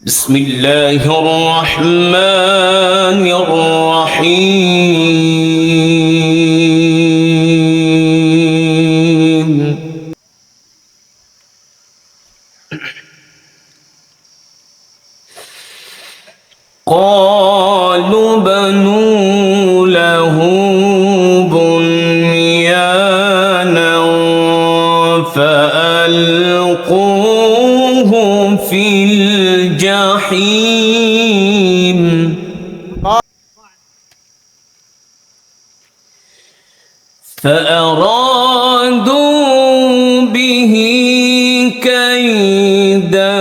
بسم الله الرحمن الرحيم قالوا بنوا له بنيانا فألقوه في الجحيم فأرادوا به كيدا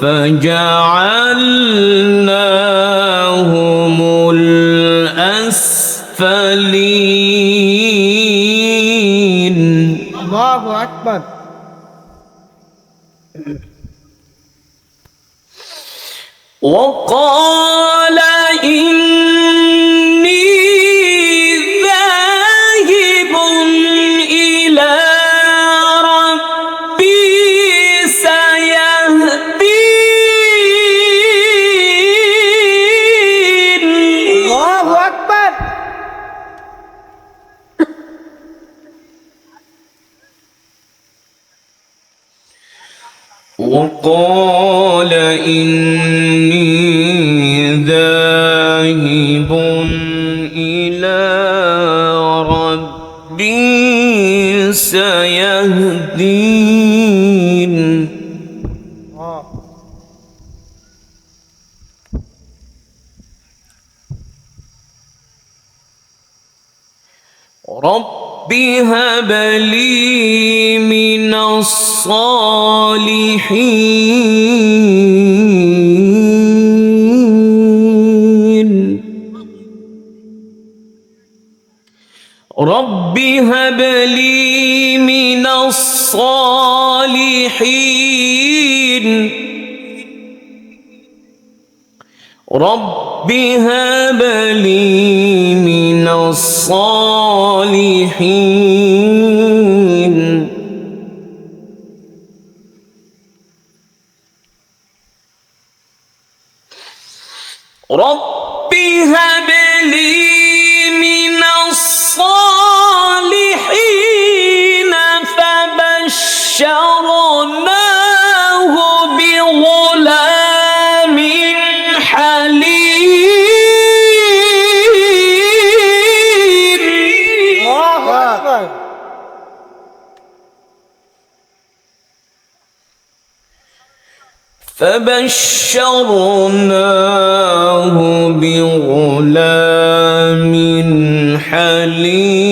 فجعلناهم الأسفلين. الله أكبر. وقال إني ذاهب إلى ربي سيهدين. الله أكبر. وقال إني ذاهب إلى ربي سيهدين. رب هب لي من الصالحين. رب هب لي من الصالحين. رب هب لي من الصالحين. رب هب لي من الصالحين فبشرناه بغلام حليم. الله أكبر. فبشرناه بغلام حليم.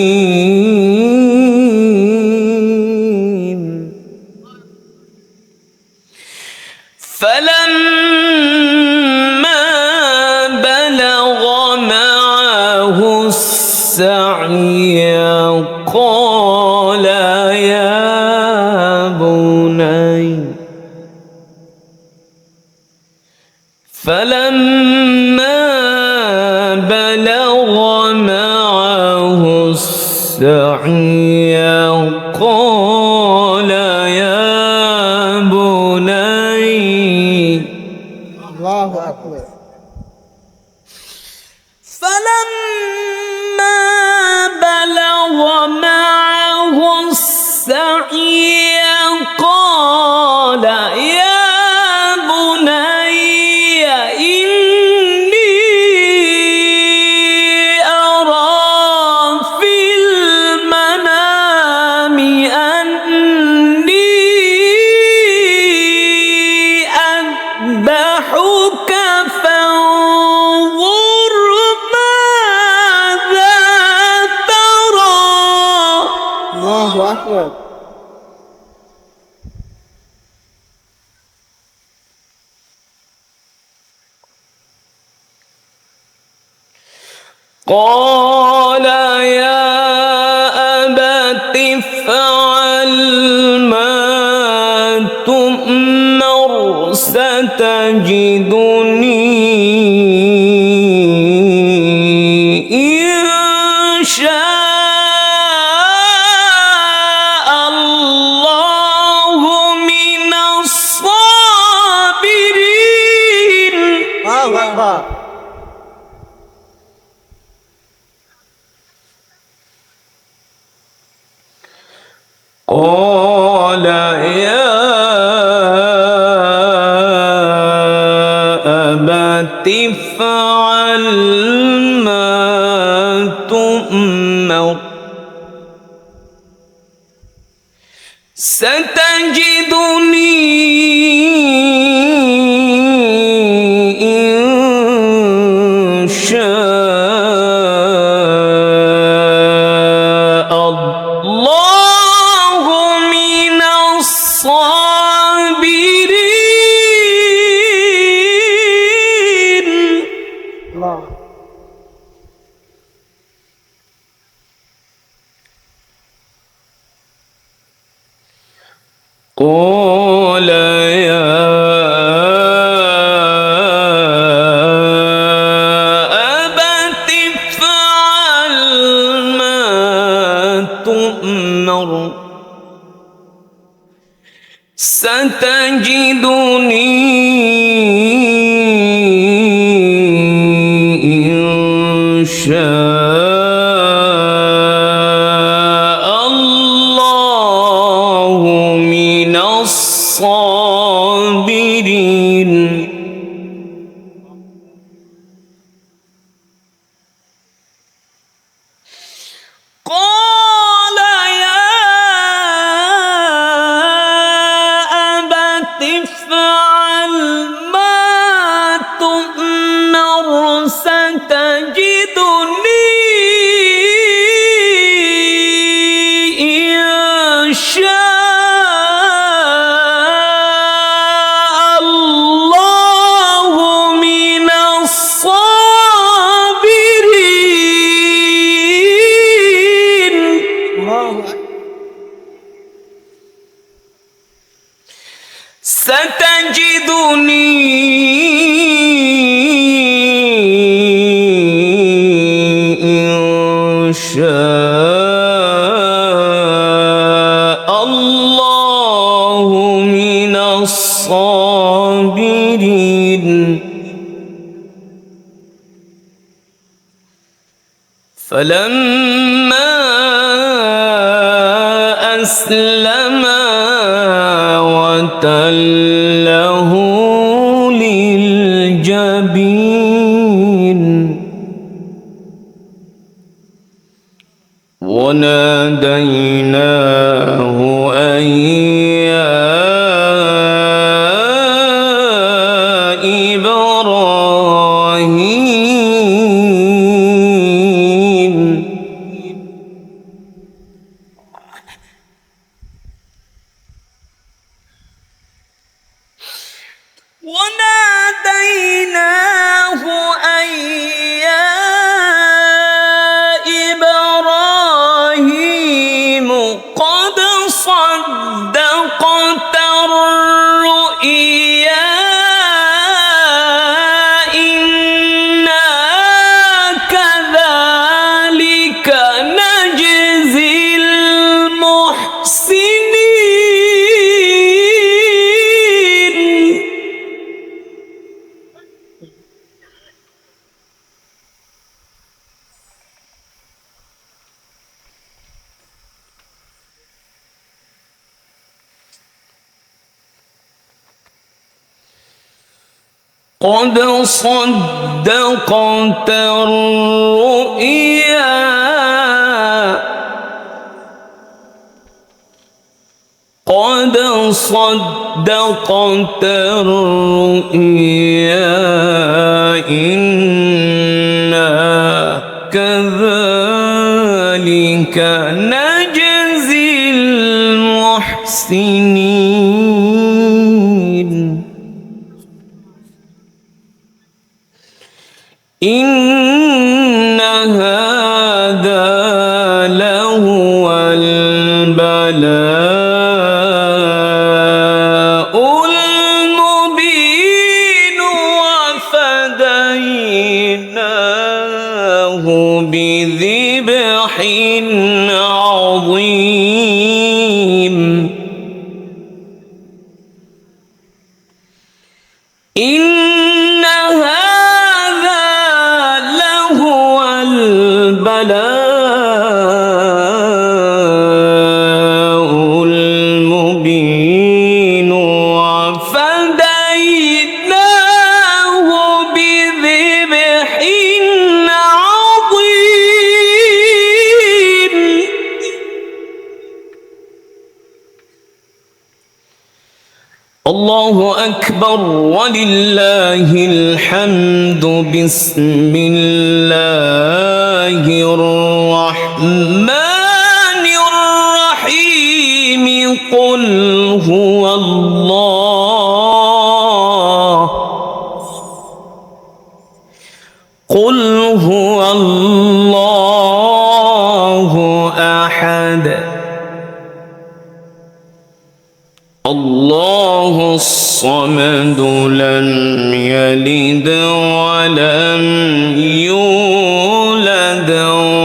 فلما بلغ معه السعي قال يا بني فلما بلغ معه السعي قال يا بني الله أكبر. فلما بلغ معه السعي قال يا بني إني أرى في المنام أني أذبحك فانظر ماذا ترى. الله أكبر. قال يا أبت افعل ما تؤمر ستجدني إن شاء الله من الصالحين. قال يا أبت افعل ما تؤمر ستجدني إن شاء الله من الصابرين. الله. قال يا أبت افعل ما تؤمر ستجدني إن شاء الله من الصابرين. قال يا أبت افعل ما تؤمر ستجدني إن شاء الله من الصابرين. الله أكبر. ستجدني إن شاء الله من الصابرين. فلما أسلما وتله للجبين وناديناه أن يا إبراهيم. وناديناه أن يا إبراهيم قد صدقت الرؤيا إنا كذلك نجزي المحسنين. قد صدقت الرؤيا قد صدقت الرؤيا إنا كذلك نجزي المحسنين. إن هذا لهو البلاء المبين وفديناه بذبح عظيم. إن هذا لهو البلاء وفديناه بذبح عظيم الله أكبر ولله الحمد بسم الله الرحمن الرحيم قل هو الله أحد الله الصمد لم يلد ولم يولد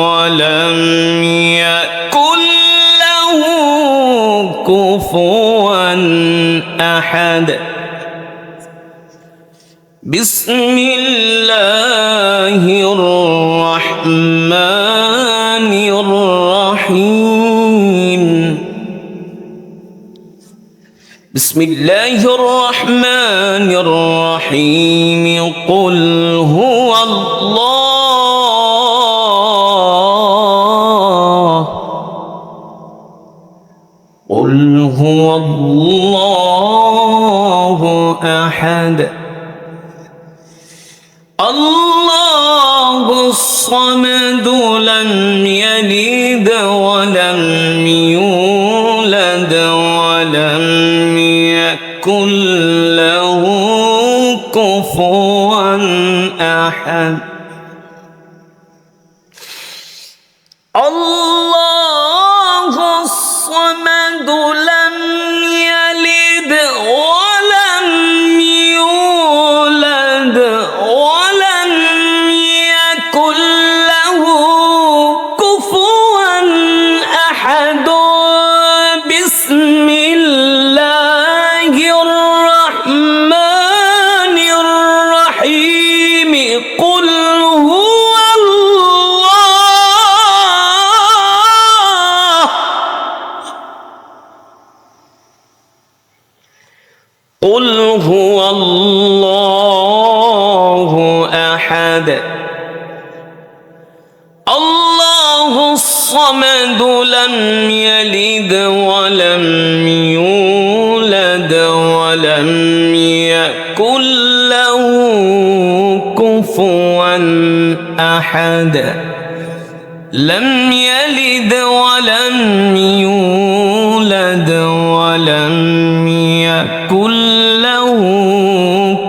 ولم يكن له كفوا أحد بسم الله الرحمن الرحيم بسم الله الرحمن الرحيم قل هو الله أحد الله الصمد لم يلد ولم يولد ولم يكن له كفوا أحد الله الصمد لم يلد ولم يولد ولم يكن له كفوا أحد بسم الله الرحمن الرحيم قل هو الله قل هو الله أحد الله الصمد لم يلد ولم يولد ولم يكن له كفوا أحد لم يلد ولم يولد ولم يكن له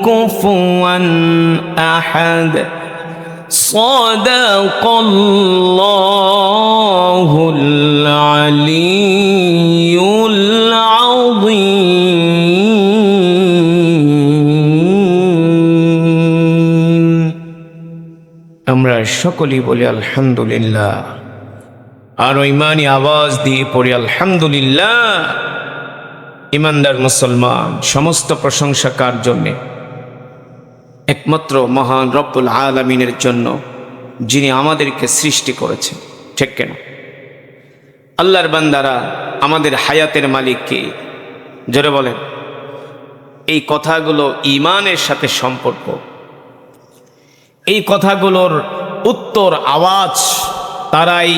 كفوا أحد صدق الله العلي العظيم আমরা সকলেই বলি আলহামদুলিল্লাহ আর ইমানি আওয়াজ দিয়ে পড়ি আলহামদুলিল্লাহ। ইমানদার মুসলমান, সমস্ত প্রশংসা কার জন্য? একমাত্র মহান রব্বুল আলামিনের জন্য, যিনি আমাদেরকে সৃষ্টি করেছেন। ঠিক কেন? আল্লাহর বান্দারা, আমাদের হায়াতের মালিক কে? জোরে বলেন। এই কথাগুলো ঈমানের সাথে সম্পর্ক। এই কথাগুলোর উত্তর আওয়াজ তারাই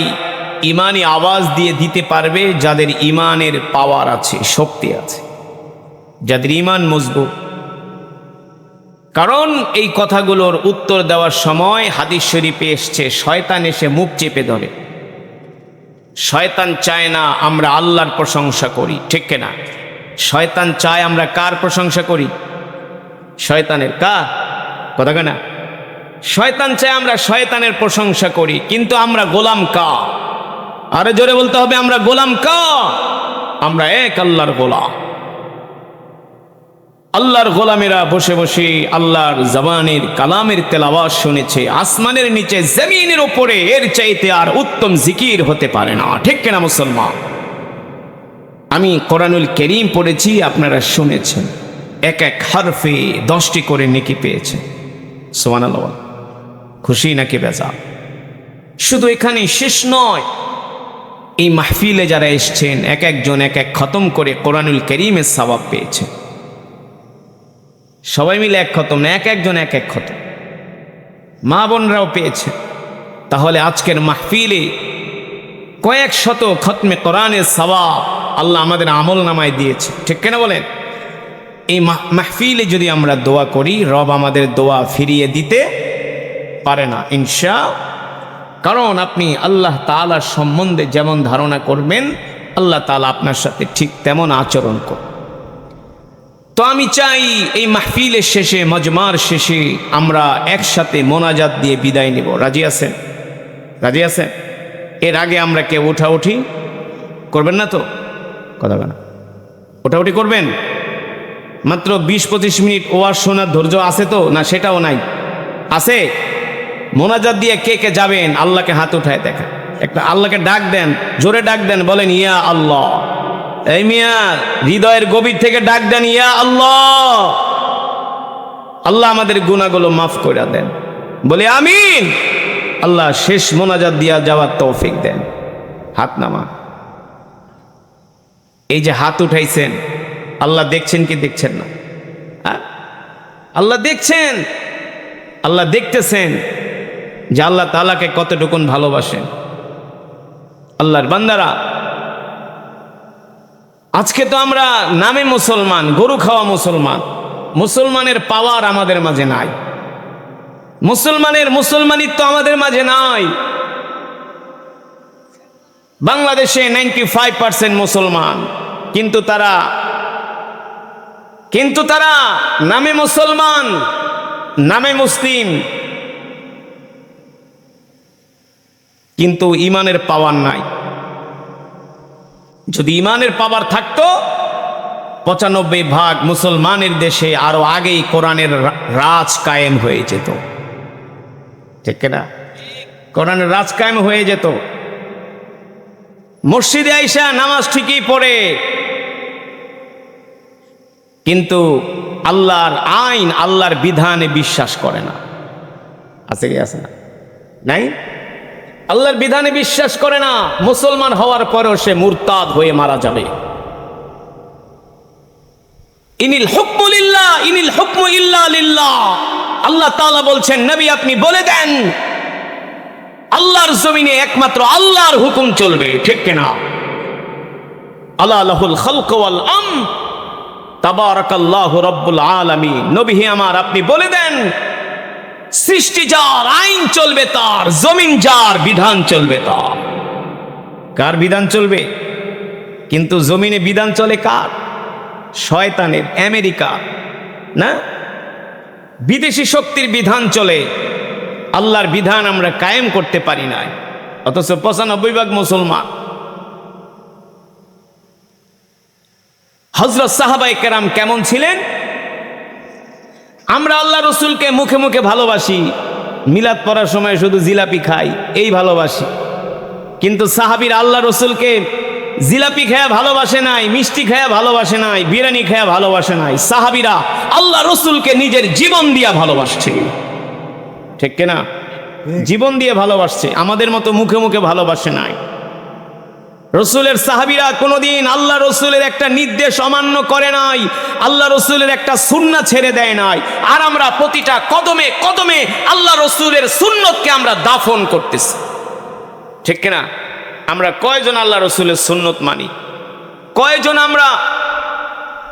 ঈমানি আওয়াজ দিয়ে দিতে পারবে যাদের ঈমানের পাওয়ার আছে, শক্তি আছে, যাদের ঈমান মজবুত। কারণ এই কথাগুলোর উত্তর দেওয়ার সময় হাদিস শরীফে এসছে, শয়তান এসে মুখ চেপে ধরে। শয়তান চায় না আমরা আল্লাহর প্রশংসা করি। ঠিক কিনা? শয়তান চায় আমরা কার প্রশংসা করি? শয়তানের। কার কথা কেনা? শয়তান চায় আমরা শয়তানের প্রশংসা করি, কিন্তু আমরা গোলাম কার? আরে জোরে বলতে হবে, আমরা গোলাম কার? আমরা এক আল্লাহর গোলাম। আল্লাহর গোলামেরা বসে বসে আল্লাহর জবানের কালামের তেলাওয়াত শুনেছে। আসমানের নিচে জমিনের উপরে এর চাইতে আর উত্তম জিকির হতে পারে না। ঠিক কিনা মুসলমান? আমি কোরআনুল কারীম পড়েছি, আপনারা শুনেছেন। এক এক হরফে 10টি করে নেকি পেয়েছে। সুবহানাল্লাহ। খুশি নাকি বেজার? শুধু এখানে শেষ নয়, এই মাহফিলে যারা এসছেন এক একজন এক এক খতম করে কোরআনুল কারীমের সওয়াব পেয়েছে। সবাই মিলে এক খতম না, এক একজন এক এক খতম, মা বোনরাও পেয়েছে। তাহলে আজকের মাহফিলে কয়েক শত খতমে কোরআনের সওয়াব আল্লাহ আমাদের আমল নামায় দিয়েছে, ঠিক কেন বলেন? এই মাহফিলে যদি আমরা দোয়া করি, রব আমাদের দোয়া ফিরিয়ে দিতে পারে না ইনশাআল্লাহ। কারণ আপনি আল্লাহ তাআলার সম্বন্ধে যেমন ধারণা করবেন, আল্লাহ তাআলা আপনার সাথে ঠিক তেমন আচরণ করবেন। তো আমি চাই এই মাহফিলের শেষে, মজমার শেষে আমরা একসাথে মোনাজাত দিয়ে বিদায় নিব। রাজি আছেন? রাজি আছেন? এর আগে আমরা কেউ ওঠাউঠি করবেন না তো? কথা বলেন, ওঠাউঠি করবেন? মাত্র 20-25 মিনিট ওয়াজ শোনার ধৈর্য আছে তো? না সেটাও নাই? আছে? মোনাজাত দিয়ে কে কে যাবেন? আল্লাহকে হাত উঠায় দেখেন, একটা আল্লাহকে ডাক দেন, জোরে ডাক দেন, বলেন ইয়া আল্লাহ। এই মিয়া, হৃদয়ের গভীর থেকে ডাক দেন, ইয়া আল্লাহ। আল্লাহ আমাদের গুনাহগুলো মাফ করে দেন, বলে আমিন। আল্লাহ শেষ মোনাজাত দিয়া যাওয়ার তৌফিক দেন। হাত নামা। এই যে হাত উঠাইছেন, আল্লাহ দেখছেন কি দেখছেন না? আল্লাহ দেখছেন, আল্লাহ দেখতেছেন যে আল্লাহ তাআলাকে কতটুকুন ভালোবাসেন। আল্লাহর বান্দারা, আজকে তো আমরা নামে মুসলমান, গরু খাওয়া মুসলমান, মুসলমানের পাওয়ার আমাদের মাঝে নাই, মুসলমানিত্ব আমাদের মাঝে নাই। বাংলাদেশে 95% মুসলমান, কিন্তু তারা নামে মুসলমান, নামে মুসলিম, কিন্তু ইমানের পাওয়ার নাই। যদি ইমানের পাওয়ার থাকতো, 95% মুসলমানের দেশে আরো আগেই কোরআনের রাজ কায়েম হয়ে যেত, ঠিক না? কোরআনের রাজ কায়েম হয়ে যেত। মসজিদে আইসা নামাজ ঠিকই পড়ে, কিন্তু আল্লাহর আইন, আল্লাহর বিধানে বিশ্বাস করে না। আছে কি? আছে না? নাই? আল্লাহর বিধানে বিশ্বাস করে না। মুসলমান হওয়ার পরেও সে মুরতাদ হয়ে মারা যাবে। ইনিল হুকমু লিল্লাহ, ইনিল হুকমু ইল্লা লিল্লাহ। আল্লাহ তাআলা বলছেন, নবী আপনি বলে দেন, আল্লাহর জমিনে একমাত্র আল্লাহর হুকুম চলবে, ঠিক কিনা? আলা লাহুল খালক ওয়াল আমর, তাবারাকাল্লাহু রাব্বুল আলামিন। নবী হে আমার, আপনি বলে দেন, সৃষ্টি যার, আইন চলবে তার, জমিন যার, বিধান চলবে তার। কার বিধান চলবে? কিন্তু জমিনে বিধান চলে কার? শয়তানের, আমেরিকা না, বিদেশি শক্তির বিধান চলে। আল্লাহর বিধান আমরা কায়েম করতে পারি না, অথচ 95% মুসলমান। হযরত সাহাবায়ে কেরাম কেমন ছিলেন? আমরা আল্লাহ রসুলকে মুখে মুখে ভালোবাসি, মিলাদ পড়ার সময় শুধু জিলাপি খাই, এই ভালোবাসি। কিন্তু সাহাবীরা আল্লাহ রসুলকে জিলাপি খায়া ভালোবাসে নাই, মিষ্টি খায়া ভালোবাসে নাই, বিরিয়ানি খায়া ভালোবাসে নাই। সাহাবীরা আল্লাহ রসুলকে নিজের জীবন দিয়া ভালোবাসছে, ঠিক কিনা? জীবন দিয়ে ভালোবাসছে, আমাদের মতো মুখে মুখে ভালোবাসে নাই। রসুলের সাহাবীরা কোনোদিন আল্লাহ রসুলের একটা নির্দেশ অমান্য করে নাই, আল্লাহ রসুলের একটা সুন্নাহ ছেড়ে দেয় নাই। আর আমরা প্রতিটা কদমে কদমে আল্লাহ রসুলের সুন্নতকে আমরা দাফন করতেছি, ঠিক কিনা? আমরা কয়জন আল্লাহ রসুলের সুন্নত মানি? কয়জন আমরা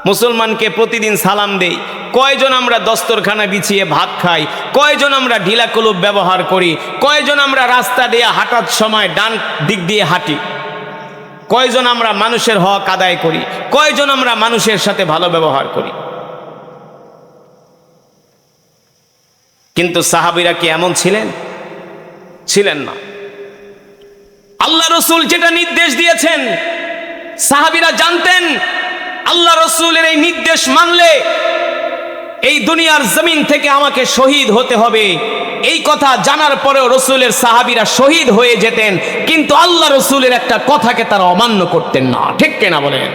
মুসলমানকে প্রতিদিন সালাম দেই? কয়জন আমরা দস্তরখানা বিছিয়ে ভাত খাই? কয়জন আমরা ঢিলা কলুপ ব্যবহার করি? কয়জন আমরা রাস্তা দিয়ে হাঁটার সময় ডান দিক দিয়ে হাঁটি? কয়জন আমরা মানুষের হক আদায় করি? কয়জন আমরা মানুষের সাথে ভালো ব্যবহার করি? কিন্তু সাহাবীরা কি এমন ছিলেন? ছিলেন না। আল্লাহ রসুল যেটা নির্দেশ দিয়েছেন, সাহাবীরা জানতেন আল্লাহ রসুলের এই নির্দেশ মানলে এই দুনিয়ার জমিন থেকে আমাকে শহীদ হতে হবে। এই কথা জানার পরেও রসুলের সাহাবীরা শহীদ হয়ে যেতেন, কিন্তু আল্লাহ রসুলের একটা কথাকে তারা অমান্য করতেন না, ঠিক কিনা বলেন?